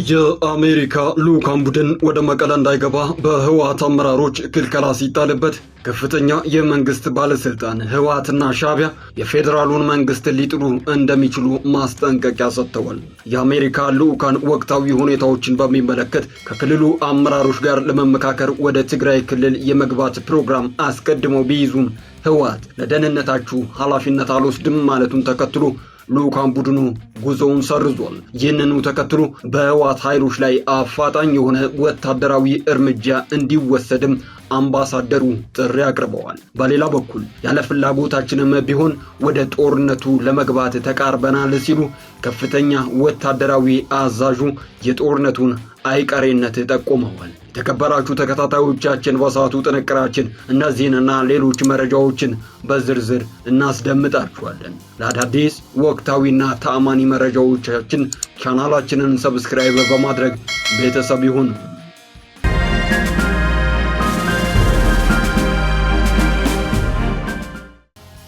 የአሜሪካ ልዑካን ቡድን ወደ መቀለ እንዳይገባ በህወሓት አመራሮች ክልከላ ሲጣልበት ከፍተኛ የመንግስት ባለስልጣን ህወሓትና ሻዕቢያ የፌዴራሉን መንግስት ሊጥሉ እንደሚችሉ ማስጠንቀቂያ ሰጥተዋል። የአሜሪካ ልዑካን ወቅታዊ ሁኔታዎችን በሚመለከት ከክልሉ አመራሮች ጋር ለመመካከር ወደ ትግራይ ክልል የመግባት ፕሮግራም አስቀድመው ቢይዙም ህወሓት ለደህንነታችሁ ኃላፊነት አልወስድም ማለቱን ተከትሎ ልዑካን ቡድኑ ጉዞውን ሰርዟል። ይህንኑ ተከትሎ በህወሓት ኃይሎች ላይ አፋጣኝ የሆነ ወታደራዊ እርምጃ እንዲወሰድም አምባሳደሩ ጥሪ አቅርበዋል። በሌላ በኩል ያለ ፍላጎታችንም ቢሆን ወደ ጦርነቱ ለመግባት ተቃርበናል ሲሉ ከፍተኛ ወታደራዊ አዛዡ የጦርነቱን አይቀሬነት ጠቁመዋል። የተከበራችሁ ተከታታዮቻችን በሰዓቱ ጥንቅራችን እነዚህንና ሌሎች መረጃዎችን በዝርዝር እናስደምጣችኋለን። ለአዳዲስ ወቅታዊና ተአማኒ መረጃዎቻችን ቻናላችንን ሰብስክራይብ በማድረግ ቤተሰብ ይሁኑ።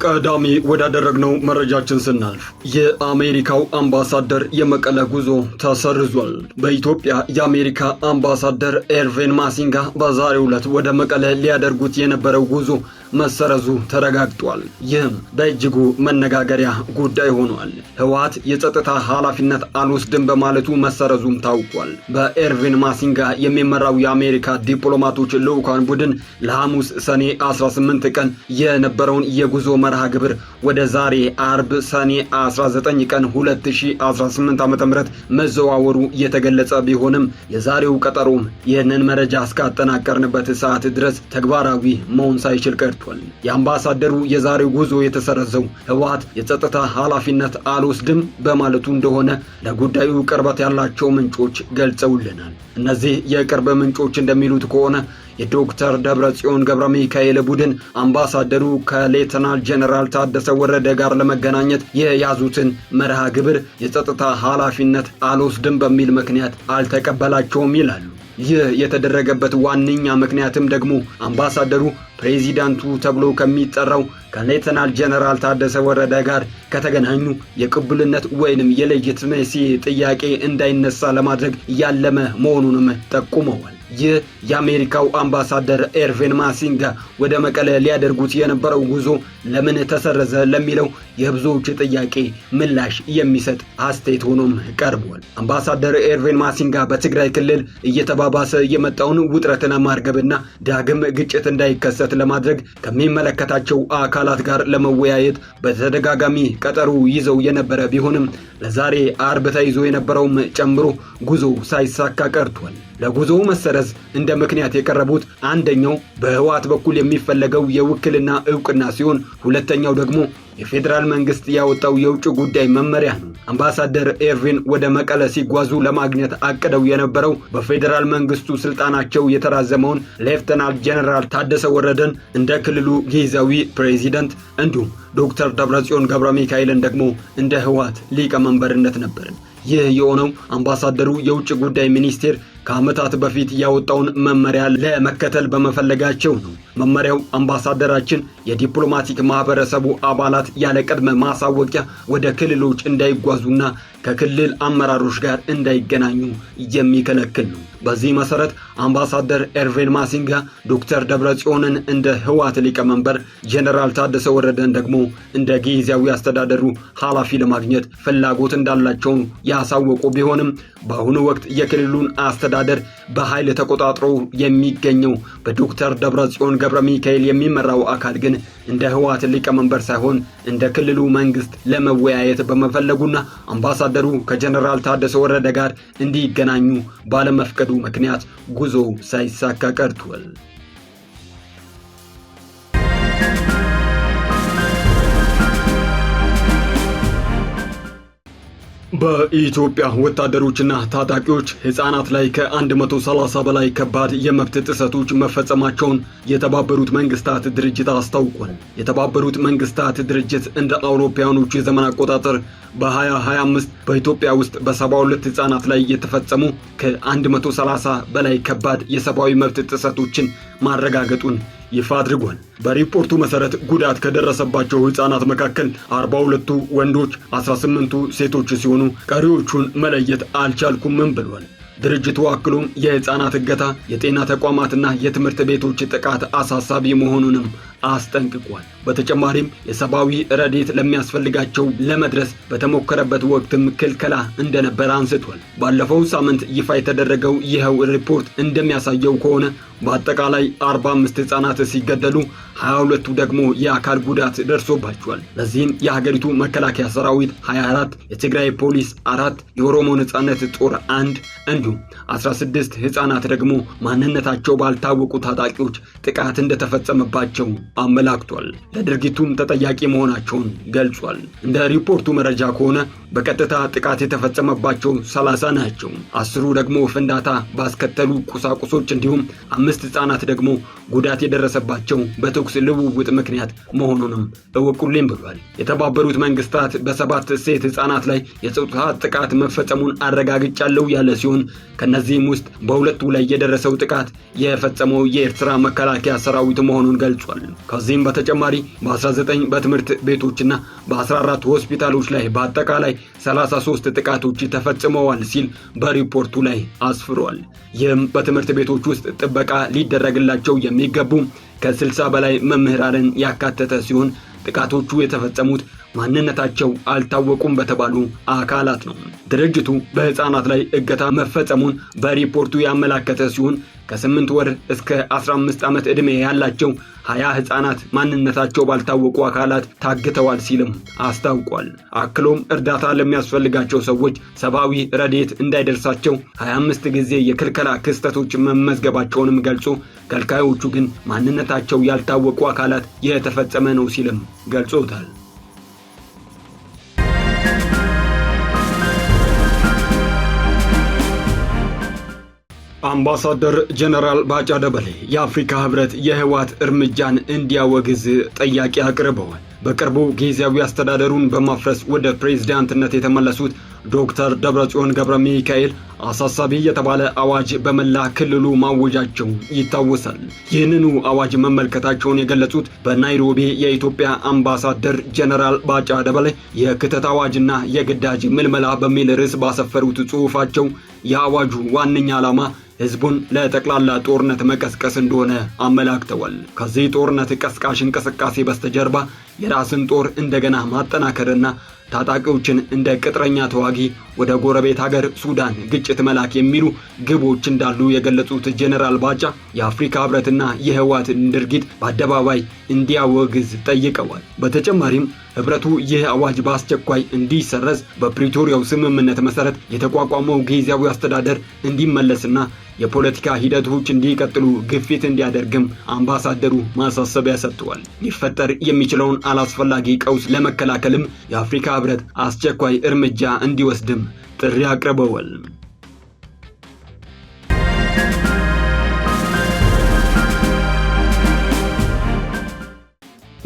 ቀዳሚ ወዳደረግነው መረጃችን ስናልፍ የአሜሪካው አምባሳደር የመቀለ ጉዞ ተሰርዟል። በኢትዮጵያ የአሜሪካ አምባሳደር ኤርቬን ማሲንጋ በዛሬው ዕለት ወደ መቀለ ሊያደርጉት የነበረው ጉዞ መሰረዙ ተረጋግጧል። ይህም በእጅጉ መነጋገሪያ ጉዳይ ሆኗል። ህወሓት የጸጥታ ኃላፊነት አልወስድም በማለቱ መሰረዙም ታውቋል። በኤርቬን ማሲንጋ የሚመራው የአሜሪካ ዲፕሎማቶች ልዑካን ቡድን ለሐሙስ ሰኔ 18 ቀን የነበረውን የጉዞ መርሃ ግብር ወደ ዛሬ አርብ ሰኔ 19 ቀን 2018 ዓ.ም መዘዋወሩ የተገለጸ ቢሆንም የዛሬው ቀጠሮም ይህንን መረጃ እስካጠናቀርንበት ሰዓት ድረስ ተግባራዊ መሆን ሳይችል ቀርቷል። የአምባሳደሩ የዛሬው ጉዞ የተሰረዘው ህወሓት የጸጥታ ኃላፊነት አልወስድም በማለቱ እንደሆነ ለጉዳዩ ቅርበት ያላቸው ምንጮች ገልጸውልናል። እነዚህ የቅርብ ምንጮች እንደሚሉት ከሆነ የዶክተር ደብረጽዮን ገብረ ሚካኤል ቡድን አምባሳደሩ ከሌተናል ጄኔራል ታደሰ ወረደ ጋር ለመገናኘት የያዙትን መርሃ ግብር የጸጥታ ኃላፊነት አልወስድም በሚል ምክንያት አልተቀበላቸውም ይላሉ። ይህ የተደረገበት ዋነኛ ምክንያትም ደግሞ አምባሳደሩ ፕሬዚዳንቱ ተብሎ ከሚጠራው ከሌተናል ጄኔራል ታደሰ ወረደ ጋር ከተገናኙ የቅቡልነት ወይንም የሌጂቲሜሲ ጥያቄ እንዳይነሳ ለማድረግ ያለመ መሆኑንም ጠቁመዋል። ይህ የአሜሪካው አምባሳደር ኤርቬን ማሲንጋ ወደ መቀለ ሊያደርጉት የነበረው ጉዞ ለምን ተሰረዘ ለሚለው የብዙዎች ጥያቄ ምላሽ የሚሰጥ አስተያየት ሆኖም ቀርቧል። አምባሳደር ኤርቬን ማሲንጋ በትግራይ ክልል እየተባባሰ የመጣውን ውጥረትን ማርገብና ዳግም ግጭት እንዳይከሰት ለማድረግ ከሚመለከታቸው አካላት ጋር ለመወያየት በተደጋጋሚ ቀጠሮ ይዘው የነበረ ቢሆንም ለዛሬ አርብ ተይዞ የነበረውም ጨምሮ ጉዞ ሳይሳካ ቀርቷል። ለጉዞው መሰረዝ እንደ ምክንያት የቀረቡት አንደኛው በህወሓት በኩል የሚፈለገው የውክልና ዕውቅና ሲሆን ሁለተኛው ደግሞ የፌዴራል መንግስት ያወጣው የውጭ ጉዳይ መመሪያ ነው። አምባሳደር ኤርቬን ወደ መቀለ ሲጓዙ ለማግኘት አቅደው የነበረው በፌዴራል መንግስቱ ስልጣናቸው የተራዘመውን ሌፍተናል ጄኔራል ታደሰ ወረደን እንደ ክልሉ ጊዜያዊ ፕሬዚዳንት እንዲሁም ዶክተር ደብረጽዮን ገብረ ሚካኤልን ደግሞ እንደ ህወሓት ሊቀመንበርነት ነበር። ይህ የሆነው አምባሳደሩ የውጭ ጉዳይ ሚኒስቴር ከዓመታት በፊት ያወጣውን መመሪያ ለመከተል በመፈለጋቸው ነው። መመሪያው አምባሳደራችን የዲፕሎማቲክ ማህበረሰቡ አባላት ያለ ቅድመ ማሳወቂያ ወደ ክልሎች እንዳይጓዙና ከክልል አመራሮች ጋር እንዳይገናኙ የሚከለክል ነው። በዚህ መሰረት አምባሳደር ኤርቬን ማሲንጋ ዶክተር ደብረጽዮንን እንደ ህወሓት ሊቀመንበር፣ ጄኔራል ታደሰ ወረደን ደግሞ እንደ ጊዜያዊ አስተዳደሩ ኃላፊ ለማግኘት ፍላጎት እንዳላቸው ያሳወቁ ቢሆንም በአሁኑ ወቅት የክልሉን አስተዳደር በኃይል ተቆጣጥሮ የሚገኘው በዶክተር ደብረጽዮን ገብረ ሚካኤል የሚመራው አካል ግን እንደ ህወሓት ሊቀመንበር ሳይሆን እንደ ክልሉ መንግስት ለመወያየት በመፈለጉና አምባሳደሩ ከጄኔራል ታደሰ ወረደ ጋር እንዲገናኙ ባለመፍቀዱ ምክንያት ጉዞ ሳይሳካ ቀርቷል። በኢትዮጵያ ወታደሮችና ታጣቂዎች ህፃናት ላይ ከ130 በላይ ከባድ የመብት ጥሰቶች መፈጸማቸውን የተባበሩት መንግስታት ድርጅት አስታውቋል። የተባበሩት መንግስታት ድርጅት እንደ አውሮፓውያኖቹ የዘመን አቆጣጠር በ2025 በኢትዮጵያ ውስጥ በ72 ህፃናት ላይ የተፈጸሙ ከ130 በላይ ከባድ የሰብአዊ መብት ጥሰቶችን ማረጋገጡን ይፋ አድርጓል። በሪፖርቱ መሰረት ጉዳት ከደረሰባቸው ህፃናት መካከል 42ቱ ወንዶች፣ 18ቱ ሴቶች ሲሆኑ ቀሪዎቹን መለየት አልቻልኩም ብሏል። ድርጅቱ አክሎም የህፃናት እገታ፣ የጤና ተቋማትና የትምህርት ቤቶች ጥቃት አሳሳቢ መሆኑንም አስጠንቅቋል። በተጨማሪም የሰብአዊ ረድኤት ለሚያስፈልጋቸው ለመድረስ በተሞከረበት ወቅትም ክልከላ እንደነበር አንስቷል። ባለፈው ሳምንት ይፋ የተደረገው ይኸው ሪፖርት እንደሚያሳየው ከሆነ በአጠቃላይ 45 ህፃናት ሲገደሉ 22ቱ ደግሞ የአካል ጉዳት ደርሶባቸዋል። ለዚህም የሀገሪቱ መከላከያ ሰራዊት 24፣ የትግራይ ፖሊስ 4፣ የኦሮሞ ነጻነት ጦር 1 እንዲሁም 16 ህፃናት ደግሞ ማንነታቸው ባልታወቁ ታጣቂዎች ጥቃት እንደተፈጸመባቸው አመላክቷል። ለድርጊቱም ተጠያቂ መሆናቸውን ገልጿል። እንደ ሪፖርቱ መረጃ ከሆነ በቀጥታ ጥቃት የተፈጸመባቸው 30 ናቸው። 10ሩ ደግሞ ፍንዳታ ባስከተሉ ቁሳቁሶች እንዲሁም 5 ህፃናት ደግሞ ጉዳት የደረሰባቸው በተኩስ ልውውጥ ምክንያት መሆኑንም እወቁልኝ ብሏል። የተባበሩት መንግስታት በ7 ሴት ህፃናት ላይ የጾታ ጥቃት መፈጸሙን አረጋግጫለሁ ያለ ሲሆን ከነዚህም ውስጥ በሁለቱ ላይ የደረሰው ጥቃት የፈጸመው የኤርትራ መከላከያ ሰራዊት መሆኑን ገልጿል። ከዚህም በተጨማሪ በ19 በትምህርት ቤቶችና በ14 ሆስፒታሎች ላይ በአጠቃላይ 33 ጥቃቶች ተፈጽመዋል ሲል በሪፖርቱ ላይ አስፍሯል። ይህም በትምህርት ቤቶች ውስጥ ጥበቃ ሊደረግላቸው የሚገቡ ከ60 በላይ መምህራንን ያካተተ ሲሆን ጥቃቶቹ የተፈጸሙት ማንነታቸው አልታወቁም በተባሉ አካላት ነው። ድርጅቱ በህፃናት ላይ እገታ መፈጸሙን በሪፖርቱ ያመላከተ ሲሆን ከ8 ወር እስከ 15 ዓመት ዕድሜ ያላቸው 20 ህፃናት ማንነታቸው ባልታወቁ አካላት ታግተዋል ሲልም አስታውቋል። አክሎም እርዳታ ለሚያስፈልጋቸው ሰዎች ሰብአዊ ረድኤት እንዳይደርሳቸው 25 ጊዜ የክልከላ ክስተቶች መመዝገባቸውንም ገልጾ ከልካዮቹ ግን ማንነታቸው ያልታወቁ አካላት የተፈጸመ ነው ሲልም ገልጾታል። አምባሳደር ጀነራል ባጫ ደበሌ የአፍሪካ ህብረት የህወሓት እርምጃን እንዲያወግዝ ጥያቄ አቅርበዋል። በቅርቡ ጊዜያዊ አስተዳደሩን በማፍረስ ወደ ፕሬዝዳንትነት የተመለሱት ዶክተር ደብረጽዮን ገብረ ሚካኤል አሳሳቢ የተባለ አዋጅ በመላ ክልሉ ማወጃቸው ይታወሳል። ይህንኑ አዋጅ መመልከታቸውን የገለጹት በናይሮቢ የኢትዮጵያ አምባሳደር ጀነራል ባጫ ደበሌ የክተት አዋጅና የግዳጅ ምልመላ በሚል ርዕስ ባሰፈሩት ጽሑፋቸው የአዋጁ ዋነኛ ዓላማ ህዝቡን ለጠቅላላ ጦርነት መቀስቀስ እንደሆነ አመላክተዋል። ከዚህ ጦርነት ቀስቃሽ እንቅስቃሴ በስተጀርባ የራስን ጦር እንደገና ማጠናከርና ታጣቂዎችን እንደ ቅጥረኛ ተዋጊ ወደ ጎረቤት ሀገር ሱዳን ግጭት መላክ የሚሉ ግቦች እንዳሉ የገለጹት ጀነራል ባጫ የአፍሪካ ህብረትና የህወሓትን ድርጊት በአደባባይ እንዲያወግዝ ጠይቀዋል። በተጨማሪም ህብረቱ ይህ አዋጅ በአስቸኳይ እንዲሰረዝ በፕሪቶሪያው ስምምነት መሰረት የተቋቋመው ጊዜያዊ አስተዳደር እንዲመለስና የፖለቲካ ሂደቶች እንዲቀጥሉ ግፊት እንዲያደርግም አምባሳደሩ ማሳሰቢያ ሰጥተዋል። ሊፈጠር የሚችለውን አላስፈላጊ ቀውስ ለመከላከልም የአፍሪካ ህብረት አስቸኳይ እርምጃ እንዲወስድም ጥሪ አቅርበዋል።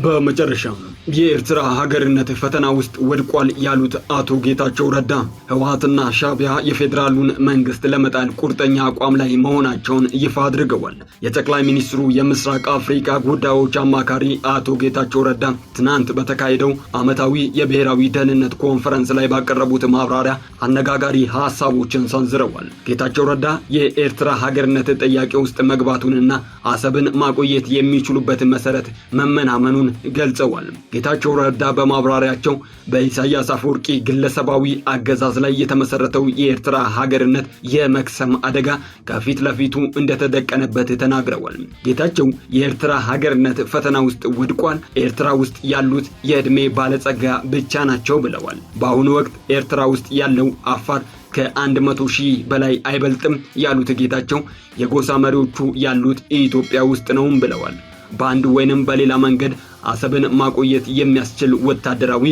በመጨረሻም የኤርትራ ሀገርነት ፈተና ውስጥ ወድቋል ያሉት አቶ ጌታቸው ረዳ ህወሓትና ሻዕቢያ የፌዴራሉን መንግስት ለመጣል ቁርጠኛ አቋም ላይ መሆናቸውን ይፋ አድርገዋል። የጠቅላይ ሚኒስትሩ የምስራቅ አፍሪካ ጉዳዮች አማካሪ አቶ ጌታቸው ረዳ ትናንት በተካሄደው ዓመታዊ የብሔራዊ ደህንነት ኮንፈረንስ ላይ ባቀረቡት ማብራሪያ አነጋጋሪ ሐሳቦችን ሰንዝረዋል። ጌታቸው ረዳ የኤርትራ ሀገርነት ጥያቄ ውስጥ መግባቱንና አሰብን ማቆየት የሚችሉበትን መሰረት መመናመኑን ገልጸዋል። ጌታቸው ረዳ በማብራሪያቸው በኢሳያስ አፈወርቂ ግለሰባዊ አገዛዝ ላይ የተመሰረተው የኤርትራ ሀገርነት የመክሰም አደጋ ከፊት ለፊቱ እንደተደቀነበት ተናግረዋል። ጌታቸው የኤርትራ ሀገርነት ፈተና ውስጥ ወድቋል፣ ኤርትራ ውስጥ ያሉት የዕድሜ ባለጸጋ ብቻ ናቸው ብለዋል። በአሁኑ ወቅት ኤርትራ ውስጥ ያለው አፋር ከ100 ሺህ በላይ አይበልጥም ያሉት ጌታቸው የጎሳ መሪዎቹ ያሉት ኢትዮጵያ ውስጥ ነውም ብለዋል። በአንድ ወይንም በሌላ መንገድ አሰብን ማቆየት የሚያስችል ወታደራዊ፣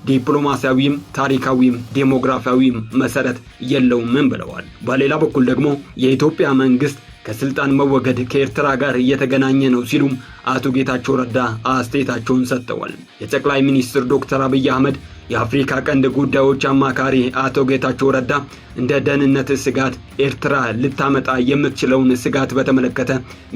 ዲፕሎማሲያዊም፣ ታሪካዊም፣ ዴሞግራፊያዊም መሰረት የለውም ብለዋል። በሌላ በኩል ደግሞ የኢትዮጵያ መንግስት ከስልጣን መወገድ ከኤርትራ ጋር የተገናኘ ነው ሲሉም አቶ ጌታቸው ረዳ አስተያየታቸውን ሰጥተዋል። የጠቅላይ ሚኒስትር ዶክተር አብይ አህመድ የአፍሪካ ቀንድ ጉዳዮች አማካሪ አቶ ጌታቸው ረዳ እንደ ደህንነት ስጋት ኤርትራ ልታመጣ የምትችለውን ስጋት በተመለከተ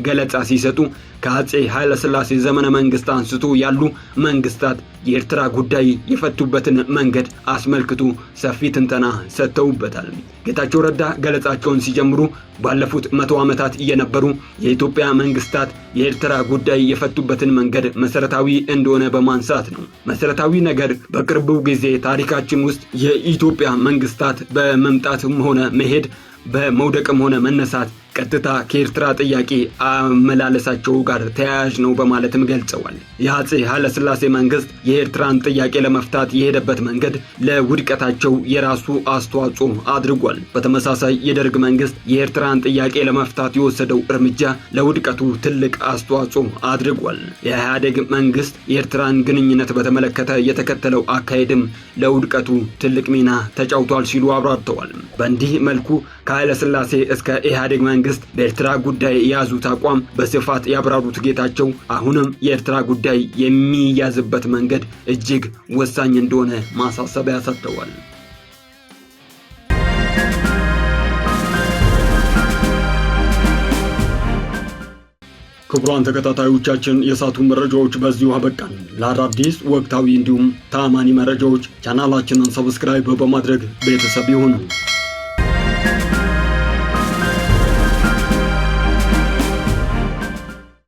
ገለጻ ሲሰጡ ከአፄ ኃይለ ሥላሴ ዘመነ መንግስት አንስቶ ያሉ መንግስታት የኤርትራ ጉዳይ የፈቱበትን መንገድ አስመልክቶ ሰፊ ትንተና ሰጥተውበታል። ጌታቸው ረዳ ገለጻቸውን ሲጀምሩ ባለፉት 100 ዓመታት የነበሩ የኢትዮጵያ መንግስታት የኤርትራ ጉዳይ የፈቱበትን መንገድ መሰረታዊ እንደሆነ በማንሳት ነው። መሰረታዊ ነገር በቅርቡ ጊዜ ታሪካችን ውስጥ የኢትዮጵያ መንግስታት በመምጣትም ሆነ መሄድ በመውደቅም ሆነ መነሳት ቀጥታ ከኤርትራ ጥያቄ አመላለሳቸው ጋር ተያያዥ ነው በማለትም ገልጸዋል። የአፄ ኃይለ ሥላሴ መንግስት የኤርትራን ጥያቄ ለመፍታት የሄደበት መንገድ ለውድቀታቸው የራሱ አስተዋጽኦ አድርጓል። በተመሳሳይ የደርግ መንግስት የኤርትራን ጥያቄ ለመፍታት የወሰደው እርምጃ ለውድቀቱ ትልቅ አስተዋጽኦ አድርጓል። የኢህአዴግ መንግስት የኤርትራን ግንኙነት በተመለከተ የተከተለው አካሄድም ለውድቀቱ ትልቅ ሚና ተጫውቷል ሲሉ አብራርተዋል። በእንዲህ መልኩ ከኃይለ ሥላሴ እስከ ኢህአዴግ መንግስት በኤርትራ ጉዳይ የያዙት አቋም በስፋት ያብራሩት ጌታቸው አሁንም የኤርትራ ጉዳይ የሚያዝበት መንገድ እጅግ ወሳኝ እንደሆነ ማሳሰቢያ ሰጥተዋል። ክቡራን ተከታታዮቻችን የሳቱ መረጃዎች በዚሁ አበቃን። ለአዳዲስ ወቅታዊ እንዲሁም ታማኒ መረጃዎች ቻናላችንን ሰብስክራይብ በማድረግ ቤተሰብ ይሁኑ።